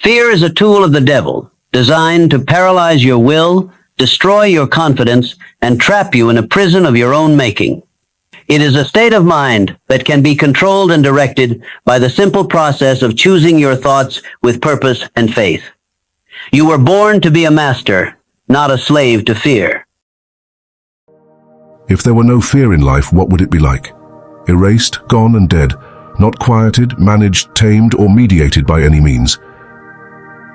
Fear is a tool of the devil, designed to paralyze your will, destroy your confidence, and trap you in a prison of your own making. It is a state of mind that can be controlled and directed by the simple process of choosing your thoughts with purpose and faith. You were born to be a master, not a slave to fear. If there were no fear in life, what would it be like? Erased, gone and dead, not quieted, managed, tamed, or mediated by any means.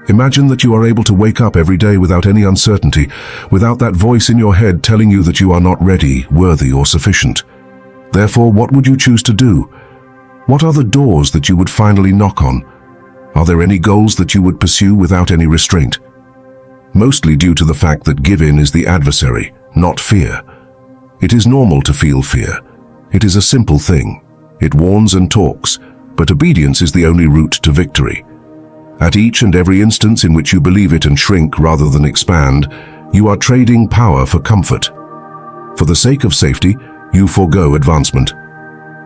Imagine that you are able to wake up every day without any uncertainty, without that voice in your head telling you that you are not ready, worthy, or sufficient. Therefore, what would you choose to do? What are the doors that you would finally knock on? Are there any goals that you would pursue without any restraint? Mostly due to the fact that give-in is the adversary, not fear. It is normal to feel fear. It is a simple thing. It warns and talks, but obedience is the only route to victory. At each and every instance in which you believe it and shrink rather than expand, you are trading power for comfort. For the sake of safety, you forego advancement.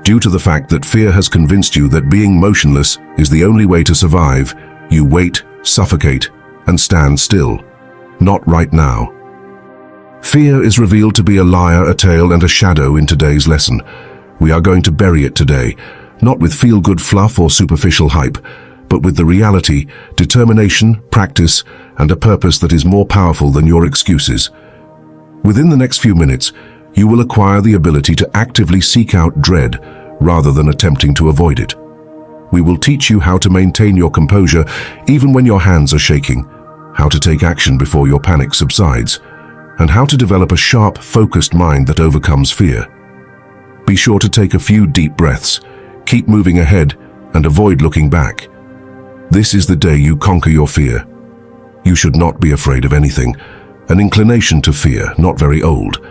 Due to the fact that fear has convinced you that being motionless is the only way to survive, you wait, suffocate, and stand still. Not right now. Fear is revealed to be a liar, a tale, and a shadow in today's lesson. We are going to bury it today, not with feel-good fluff or superficial hype, but with the reality, determination, practice, and a purpose that is more powerful than your excuses. Within the next few minutes, you will acquire the ability to actively seek out dread rather than attempting to avoid it. We will teach you how to maintain your composure even when your hands are shaking, how to take action before your panic subsides, and how to develop a sharp, focused mind that overcomes fear. Be sure to take a few deep breaths, keep moving ahead, and avoid looking back. This is the day you conquer your fear. You should not be afraid of anything. An inclination to fear, not very old.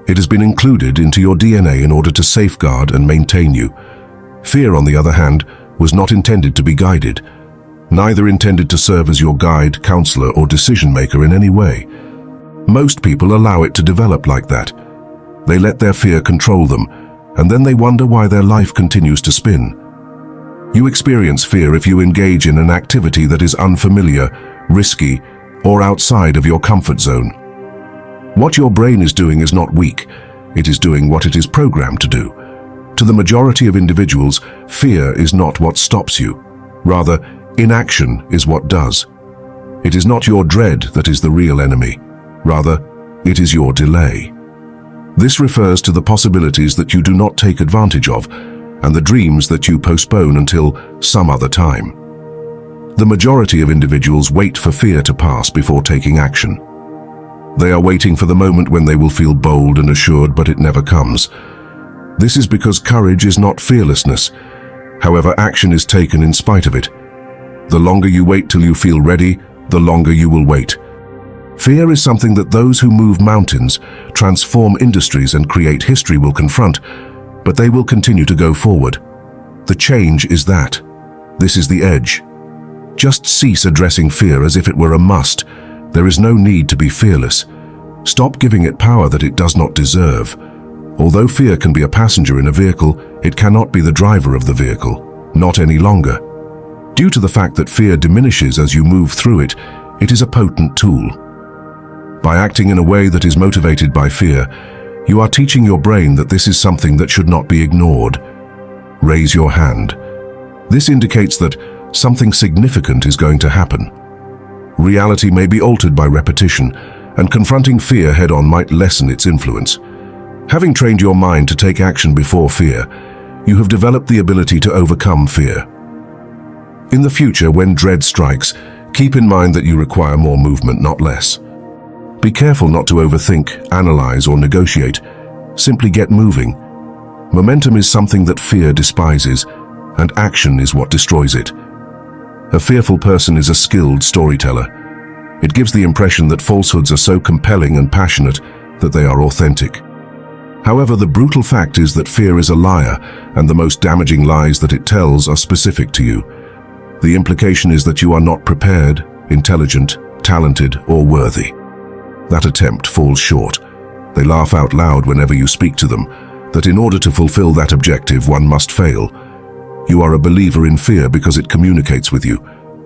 It has been included into your DNA in order to safeguard and maintain you. Fear, on the other hand, was not intended to be guided, neither intended to serve as your guide, counselor, or decision-maker in any way. Most people allow it to develop like that. They let their fear control them, and then they wonder why their life continues to spin. You experience fear if you engage in an activity that is unfamiliar, risky, or outside of your comfort zone. What your brain is doing is not weak. It is doing what it is programmed to do. To the majority of individuals, fear is not what stops you. Rather, inaction is what does. It is not your dread that is the real enemy. Rather, it is your delay. This refers to the possibilities that you do not take advantage of, and the dreams that you postpone until some other time. The majority of individuals wait for fear to pass before taking action. They are waiting for the moment when they will feel bold and assured, but it never comes. This is because courage is not fearlessness. However, action is taken in spite of it. The longer you wait till you feel ready, the longer you will wait. Fear is something that those who move mountains, transform industries, and create history will confront, but they will continue to go forward. The change is that. This is the edge. Just cease addressing fear as if it were a must. There is no need to be fearless. Stop giving it power that it does not deserve. Although fear can be a passenger in a vehicle, it cannot be the driver of the vehicle, not any longer. Due to the fact that fear diminishes as you move through it, it is a potent tool. By acting in a way that is motivated by fear, you are teaching your brain that this is something that should not be ignored. Raise your hand. This indicates that something significant is going to happen. Reality may be altered by repetition, and confronting fear head-on might lessen its influence. Having trained your mind to take action before fear, you have developed the ability to overcome fear. In the future, when dread strikes, keep in mind that you require more movement, not less. Be careful not to overthink, analyze, or negotiate. Simply get moving. Momentum is something that fear despises, and action is what destroys it. A fearful person is a skilled storyteller. It gives the impression that falsehoods are so compelling and passionate that they are authentic. However, the brutal fact is that fear is a liar, and the most damaging lies that it tells are specific to you. The implication is that you are not prepared, intelligent, talented, or worthy. That attempt falls short. They laugh out loud whenever you speak to them, that in order to fulfill that objective, one must fail. You are a believer in fear because it communicates with you.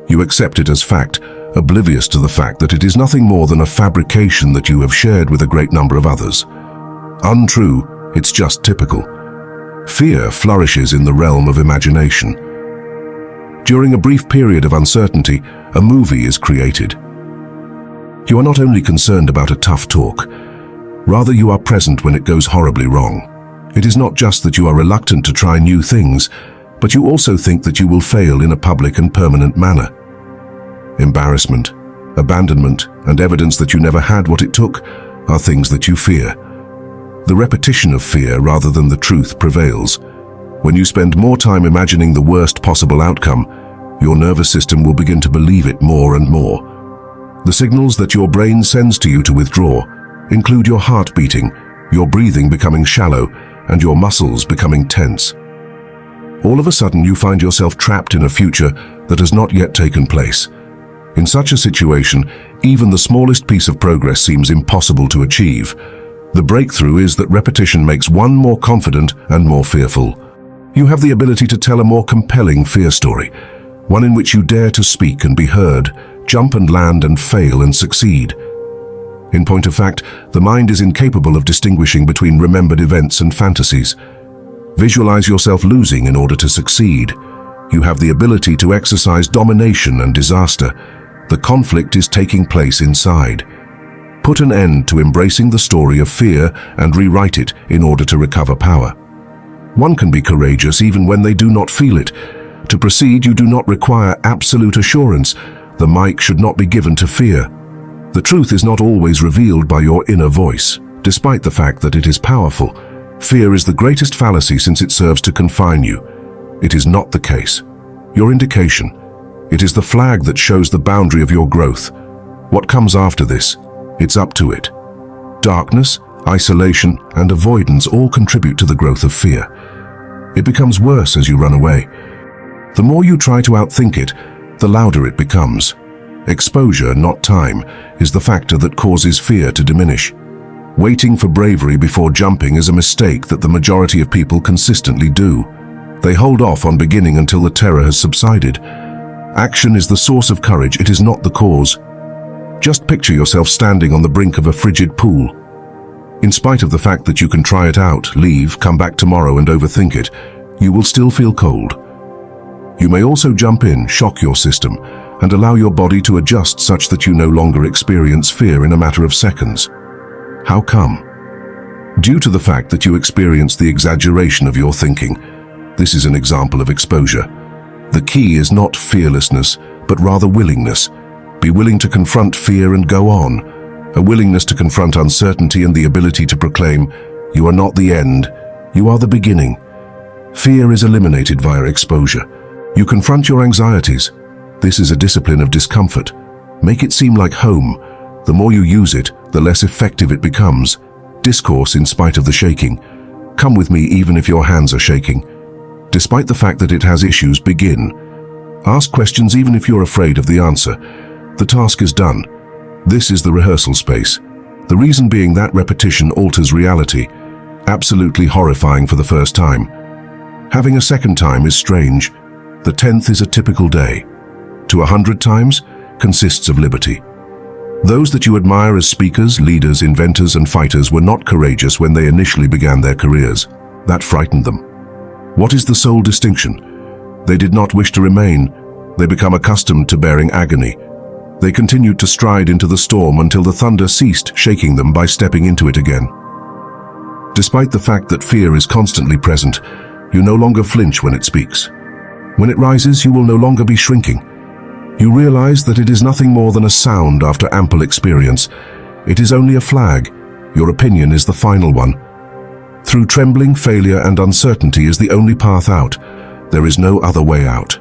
You accept it as fact, oblivious to the fact that it is nothing more than a fabrication that you have shared with a great number of others. Untrue, it's just typical. Fear flourishes in the realm of imagination. During a brief period of uncertainty, a movie is created. You are not only concerned about a tough talk, rather you are present when it goes horribly wrong. It is not just that you are reluctant to try new things, but you also think that you will fail in a public and permanent manner. Embarrassment, abandonment, and evidence that you never had what it took are things that you fear. The repetition of fear rather than the truth prevails. When you spend more time imagining the worst possible outcome, your nervous system will begin to believe it more and more. The signals that your brain sends to you to withdraw include your heart beating, your breathing becoming shallow, and your muscles becoming tense. All of a sudden you find yourself trapped in a future that has not yet taken place. In such a situation, even the smallest piece of progress seems impossible to achieve. The breakthrough is that repetition makes one more confident and more fearful. You have the ability to tell a more compelling fear story, one in which you dare to speak and be heard, jump and land and fail and succeed. In point of fact, the mind is incapable of distinguishing between remembered events and fantasies. Visualize yourself losing in order to succeed. You have the ability to exercise domination and disaster. The conflict is taking place inside. Put an end to embracing the story of fear and rewrite it in order to recover power. One can be courageous even when they do not feel it. To proceed, you do not require absolute assurance. The mic should not be given to fear. The truth is not always revealed by your inner voice, despite the fact that it is powerful. Fear is the greatest fallacy since it serves to confine you. It is not the case. Your indication. It is the flag that shows the boundary of your growth. What comes after this? It's up to it. Darkness, isolation, and avoidance all contribute to the growth of fear. It becomes worse as you run away. The more you try to outthink it, the louder it becomes. Exposure, not time, is the factor that causes fear to diminish. Waiting for bravery before jumping is a mistake that the majority of people consistently do. They hold off on beginning until the terror has subsided. Action is the source of courage, it is not the cause. Just picture yourself standing on the brink of a frigid pool. In spite of the fact that you can try it out, leave, come back tomorrow and overthink it, you will still feel cold. You may also jump in, shock your system, and allow your body to adjust such that you no longer experience fear in a matter of seconds. How come? Due to the fact that you experience the exaggeration of your thinking. This is an example of exposure. The key is not fearlessness, but rather willingness. Be willing to confront fear and go on. A willingness to confront uncertainty and the ability to proclaim, you are not the end, you are the beginning. Fear is eliminated via exposure. You confront your anxieties. This is a discipline of discomfort. Make it seem like home. The more you use it, the less effective it becomes. Discourse in spite of the shaking. Come with me even if your hands are shaking. Despite the fact that it has issues, begin. Ask questions even if you're afraid of the answer. The task is done. This is the rehearsal space. The reason being that repetition alters reality. Absolutely horrifying for the first time. Having a second time is strange. The 10th is a typical day. To 100 times consists of liberty. Those that you admire as speakers, leaders, inventors, and fighters were not courageous when they initially began their careers. That frightened them. What is the sole distinction? They did not wish to remain. They become accustomed to bearing agony. They continued to stride into the storm until the thunder ceased shaking them by stepping into it again. Despite the fact that fear is constantly present, you no longer flinch when it speaks. When it rises, you will no longer be shrinking. You realize that it is nothing more than a sound after ample experience. It is only a flag. Your opinion is the final one. Through trembling, failure, and uncertainty is the only path out. There is no other way out.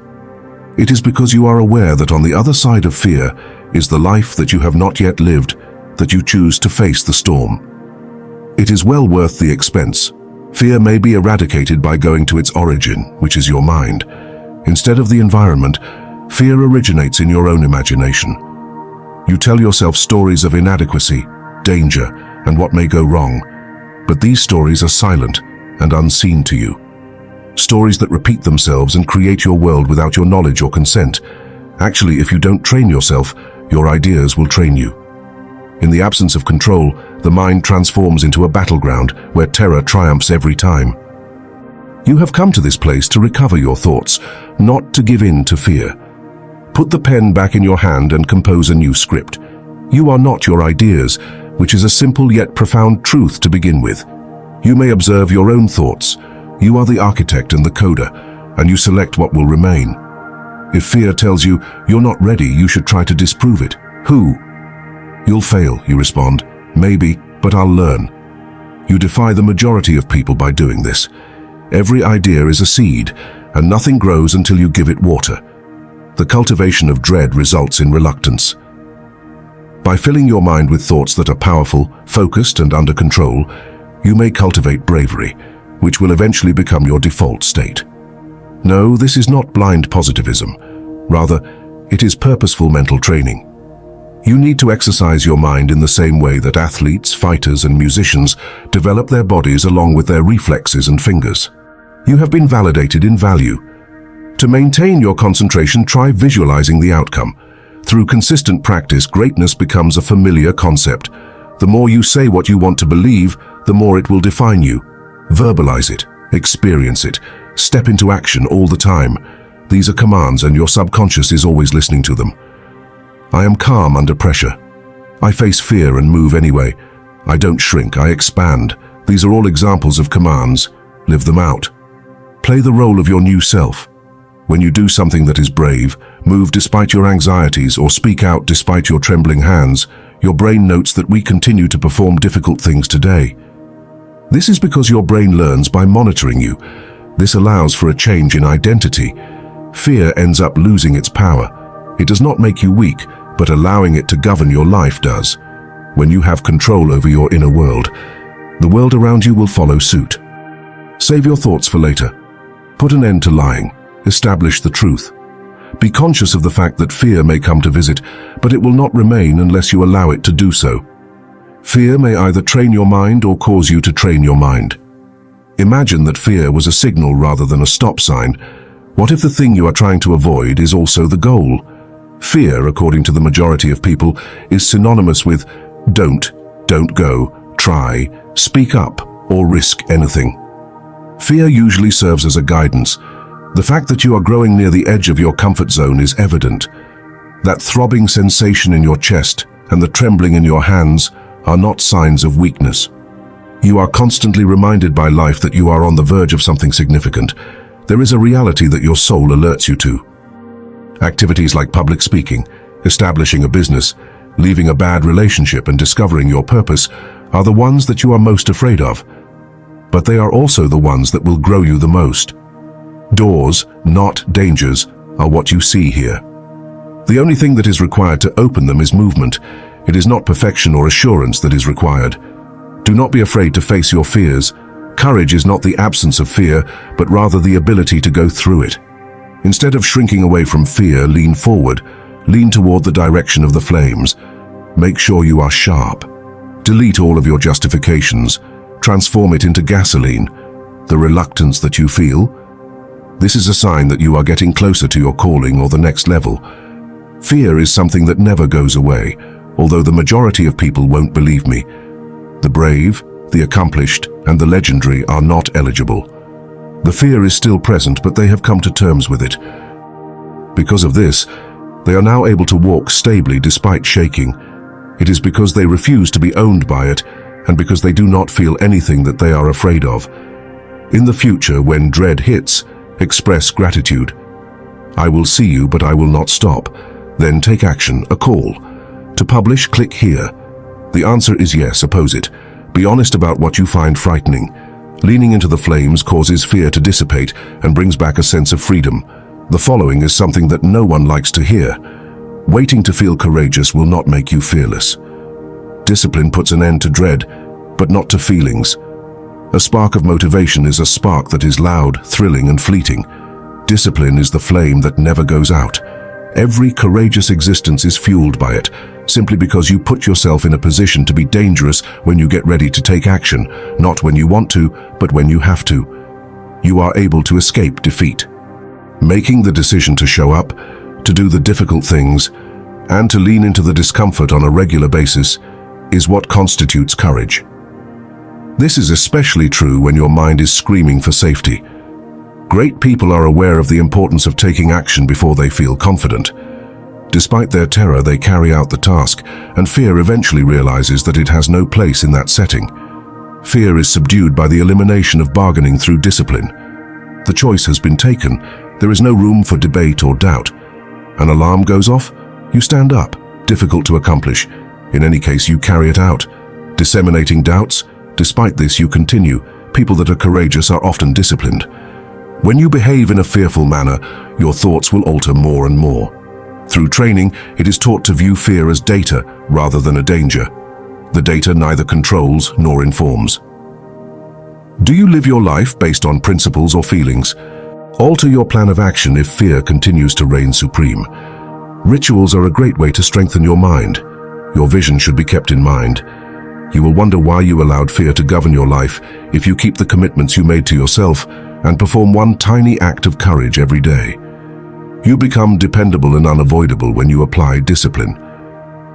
It is because you are aware that on the other side of fear is the life that you have not yet lived, that you choose to face the storm. It is well worth the expense. Fear may be eradicated by going to its origin, which is your mind. Instead of the environment, fear originates in your own imagination. You tell yourself stories of inadequacy, danger, and what may go wrong. But these stories are silent and unseen to you. Stories that repeat themselves and create your world without your knowledge or consent. Actually, if you don't train yourself, your ideas will train you. In the absence of control, the mind transforms into a battleground where terror triumphs every time. You have come to this place to recover your thoughts, not to give in to fear. Put the pen back in your hand and compose a new script. You are not your ideas, which is a simple yet profound truth to begin with. You may observe your own thoughts. You are the architect and the coder, and you select what will remain. If fear tells you you're not ready, you should try to disprove it. Who? You'll fail, you respond. Maybe, but I'll learn. You defy the majority of people by doing this. Every idea is a seed, and nothing grows until you give it water. The cultivation of dread results in reluctance. By filling your mind with thoughts that are powerful, focused, and under control, you may cultivate bravery, which will eventually become your default state. No, this is not blind positivism. Rather, it is purposeful mental training. You need to exercise your mind in the same way that athletes, fighters, and musicians develop their bodies along with their reflexes and fingers. You have been validated in value. To maintain your concentration, try visualizing the outcome. Through consistent practice, greatness becomes a familiar concept. The more you say what you want to believe, the more it will define you. Verbalize it, experience it, step into action all the time. These are commands, and your subconscious is always listening to them. I am calm under pressure. I face fear and move anyway. I don't shrink, I expand. These are all examples of commands. Live them out. Play the role of your new self. When you do something that is brave, move despite your anxieties, or speak out despite your trembling hands, your brain notes that we continue to perform difficult things today. This is because your brain learns by monitoring you. This allows for a change in identity. Fear ends up losing its power. It does not make you weak, but allowing it to govern your life does. When you have control over your inner world, the world around you will follow suit. Save your thoughts for later. Put an end to lying. Establish the truth. Be conscious of the fact that fear may come to visit, but it will not remain unless you allow it to do so. Fear may either train your mind or cause you to train your mind. Imagine that fear was a signal rather than a stop sign. What if the thing you are trying to avoid is also the goal? Fear, according to the majority of people, is synonymous with don't go, try, speak up, or risk anything. Fear usually serves as a guidance. The fact that you are growing near the edge of your comfort zone is evident. That throbbing sensation in your chest and the trembling in your hands are not signs of weakness. You are constantly reminded by life that you are on the verge of something significant. There is a reality that your soul alerts you to. Activities like public speaking, establishing a business, leaving a bad relationship, and discovering your purpose are the ones that you are most afraid of. But they are also the ones that will grow you the most. Doors, not dangers, are what you see here. The only thing that is required to open them is movement. It is not perfection or assurance that is required. Do not be afraid to face your fears. Courage is not the absence of fear, but rather the ability to go through it. Instead of shrinking away from fear, lean forward. Lean toward the direction of the flames. Make sure you are sharp. Delete all of your justifications. Transform it into gasoline. The reluctance that you feel, this is a sign that you are getting closer to your calling or the next level. Fear is something that never goes away, although the majority of people won't believe me. The brave, the accomplished, and the legendary are not eligible. The fear is still present, but they have come to terms with it. Because of this, they are now able to walk stably despite shaking. It is because they refuse to be owned by it, and because they do not feel anything that they are afraid of. In the future, when dread hits, express gratitude. I will see you, but I will not stop. Then take action, a call. To publish, click here. The answer is yes, oppose it. Be honest about what you find frightening. Leaning into the flames causes fear to dissipate and brings back a sense of freedom. The following is something that no one likes to hear. Waiting to feel courageous will not make you fearless. Discipline puts an end to dread, but not to feelings. A spark of motivation is a spark that is loud, thrilling, and fleeting. Discipline is the flame that never goes out. Every courageous existence is fueled by it, simply because you put yourself in a position to be dangerous when you get ready to take action, not when you want to, but when you have to. You are able to escape defeat. Making the decision to show up, to do the difficult things, and to lean into the discomfort on a regular basis is what constitutes courage. This is especially true when your mind is screaming for safety. Great people are aware of the importance of taking action before they feel confident. Despite their terror, they carry out the task, and fear eventually realizes that it has no place in that setting. Fear is subdued by the elimination of bargaining through discipline. The choice has been taken. There is no room for debate or doubt. An alarm goes off, you stand up. Difficult to accomplish. In any case, you carry it out. Disseminating doubts. Despite this, you continue. People that are courageous are often disciplined. When you behave in a fearful manner, your thoughts will alter more and more. Through training, it is taught to view fear as data rather than a danger. The data neither controls nor informs. Do you live your life based on principles or feelings? Alter your plan of action if fear continues to reign supreme. Rituals are a great way to strengthen your mind. Your vision should be kept in mind. You will wonder why you allowed fear to govern your life if you keep the commitments you made to yourself and perform one tiny act of courage every day. You become dependable and unavoidable when you apply discipline.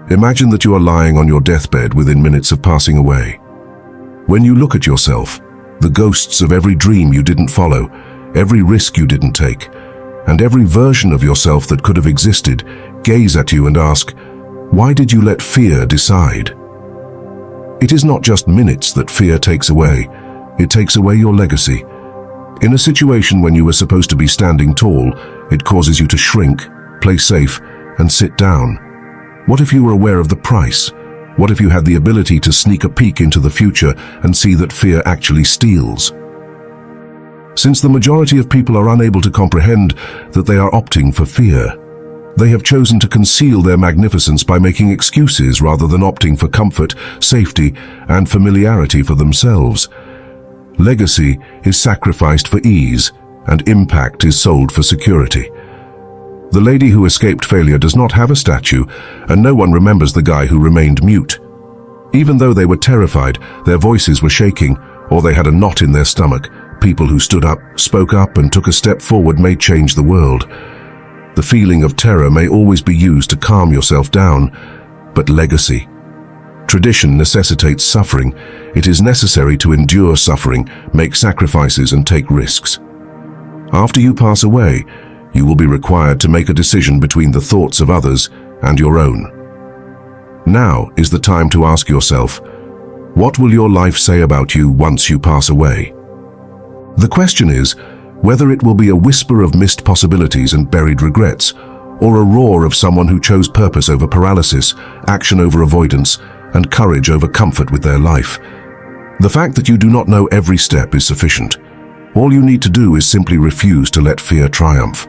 Imagine that you are lying on your deathbed within minutes of passing away. When you look at yourself, the ghosts of every dream you didn't follow, every risk you didn't take, and every version of yourself that could have existed, gaze at you and ask, why did you let fear decide? It is not just minutes that fear takes away, it takes away your legacy. In a situation when you were supposed to be standing tall, it causes you to shrink, play safe, and sit down. What if you were aware of the price? What if you had the ability to sneak a peek into the future and see that fear actually steals? Since the majority of people are unable to comprehend that they are opting for fear, they have chosen to conceal their magnificence by making excuses rather than opting for comfort, safety, and familiarity for themselves. Legacy is sacrificed for ease, and impact is sold for security. The lady who escaped failure does not have a statue, and no one remembers the guy who remained mute. Even though they were terrified, their voices were shaking, or they had a knot in their stomach, people who stood up, spoke up, and took a step forward may change the world. The feeling of terror may always be used to calm yourself down, but legacy. Tradition necessitates suffering. It is necessary to endure suffering, make sacrifices, and take risks. After you pass away, you will be required to make a decision between the thoughts of others and your own. Now is the time to ask yourself, what will your life say about you once you pass away? The question is whether it will be a whisper of missed possibilities and buried regrets, or a roar of someone who chose purpose over paralysis, action over avoidance, and courage over comfort with their life. The fact that you do not know every step is sufficient. All you need to do is simply refuse to let fear triumph.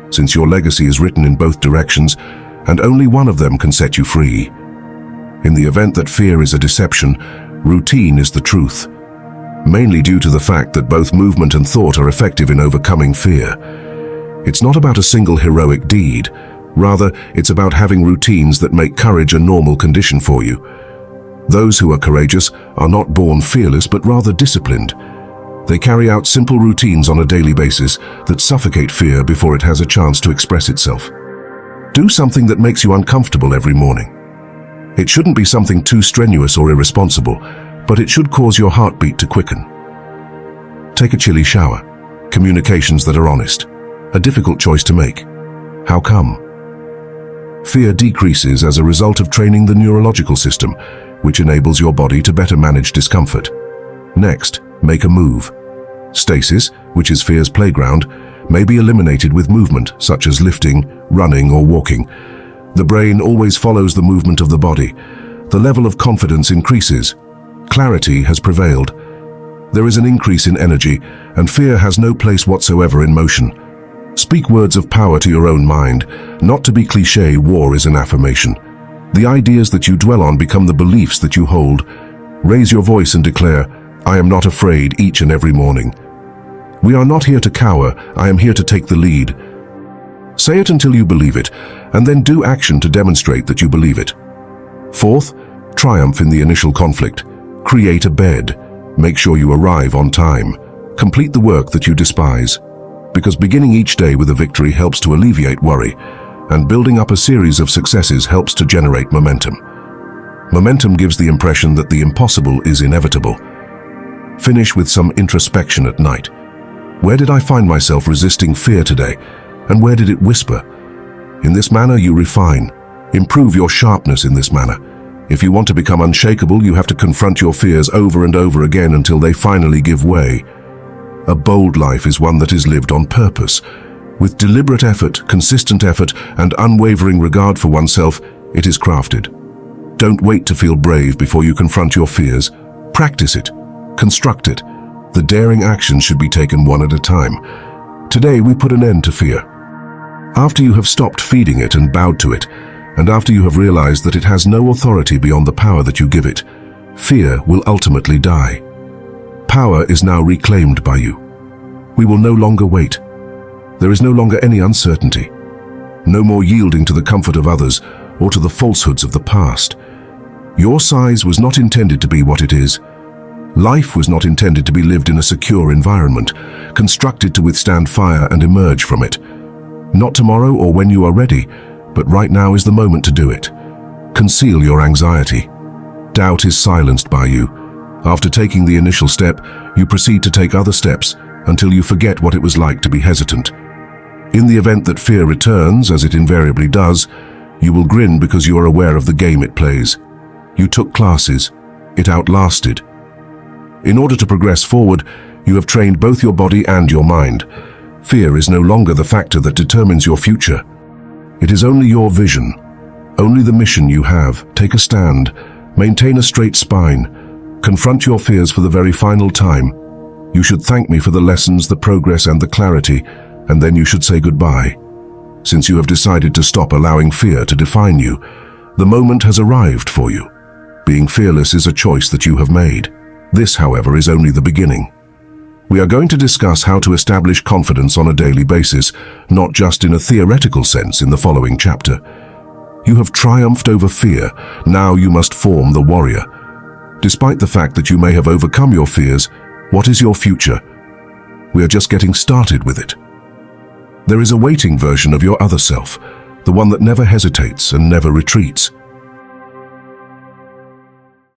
Since your legacy is written in both directions, and only one of them can set you free. In the event that fear is a deception, routine is the truth. Mainly due to the fact that both movement and thought are effective in overcoming fear. It's not about a single heroic deed. Rather, it's about having routines that make courage a normal condition for you. Those who are courageous are not born fearless, but rather disciplined. They carry out simple routines on a daily basis that suffocate fear before it has a chance to express itself. Do something that makes you uncomfortable every morning. It shouldn't be something too strenuous or irresponsible, but it should cause your heartbeat to quicken. Take a chilly shower. Communications that are honest. A difficult choice to make. How come? Fear decreases as a result of training the neurological system, which enables your body to better manage discomfort. Next, make a move. Stasis, which is fear's playground, may be eliminated with movement, such as lifting, running, or walking. The brain always follows the movement of the body. The level of confidence increases. Clarity has prevailed. There is an increase in energy, and fear has no place whatsoever in motion. Speak words of power to your own mind. Not to be cliché, war is an affirmation. The ideas that you dwell on become the beliefs that you hold. Raise your voice and declare, I am not afraid, each and every morning. We are not here to cower, I am here to take the lead. Say it until you believe it, and then do action to demonstrate that you believe it. Fourth, triumph in the initial conflict. Create a bed. Make sure you arrive on time. Complete the work that you despise. Because beginning each day with a victory helps to alleviate worry. and building up a series of successes helps to generate momentum. Momentum gives the impression that the impossible is inevitable. Finish with some introspection at night. Where did I find myself resisting fear today, and where did it whisper? In this manner you refine. Improve your sharpness in this manner. If you want to become unshakable, you have to confront your fears over and over again until they finally give way. A bold life is one that is lived on purpose. With deliberate effort, consistent effort, and unwavering regard for oneself, it is crafted. Don't wait to feel brave before you confront your fears. Practice it. Construct it. The daring actions should be taken one at a time. Today we put an end to fear. After you have stopped feeding it and bowed to it, and after you have realized that it has no authority beyond the power that you give it, fear will ultimately die. Power is now reclaimed by you. We will no longer wait. There is no longer any uncertainty. No more yielding to the comfort of others or to the falsehoods of the past. Your size was not intended to be what it is. Life was not intended to be lived in a secure environment, constructed to withstand fire and emerge from it. Not tomorrow or when you are ready, but right now is the moment to do it. Conceal your anxiety. Doubt is silenced by you. After taking the initial step, you proceed to take other steps until you forget what it was like to be hesitant. In the event that fear returns, as it invariably does, you will grin because you are aware of the game it plays. You took classes. It outlasted. In order to progress forward, you have trained both your body and your mind. Fear is no longer the factor that determines your future. It is only your vision, only the mission you have. Take a stand, maintain a straight spine, confront your fears for the very final time. You should thank me for the lessons, the progress, and the clarity, and then you should say goodbye. Since you have decided to stop allowing fear to define you, the moment has arrived for you. Being fearless is a choice that you have made. This, however, is only the beginning. We are going to discuss how to establish confidence on a daily basis, not just in a theoretical sense in the following chapter. You have triumphed over fear, now you must form the warrior. Despite the fact that you may have overcome your fears, what is your future? We are just getting started with it. There is a waiting version of your other self, the one that never hesitates and never retreats.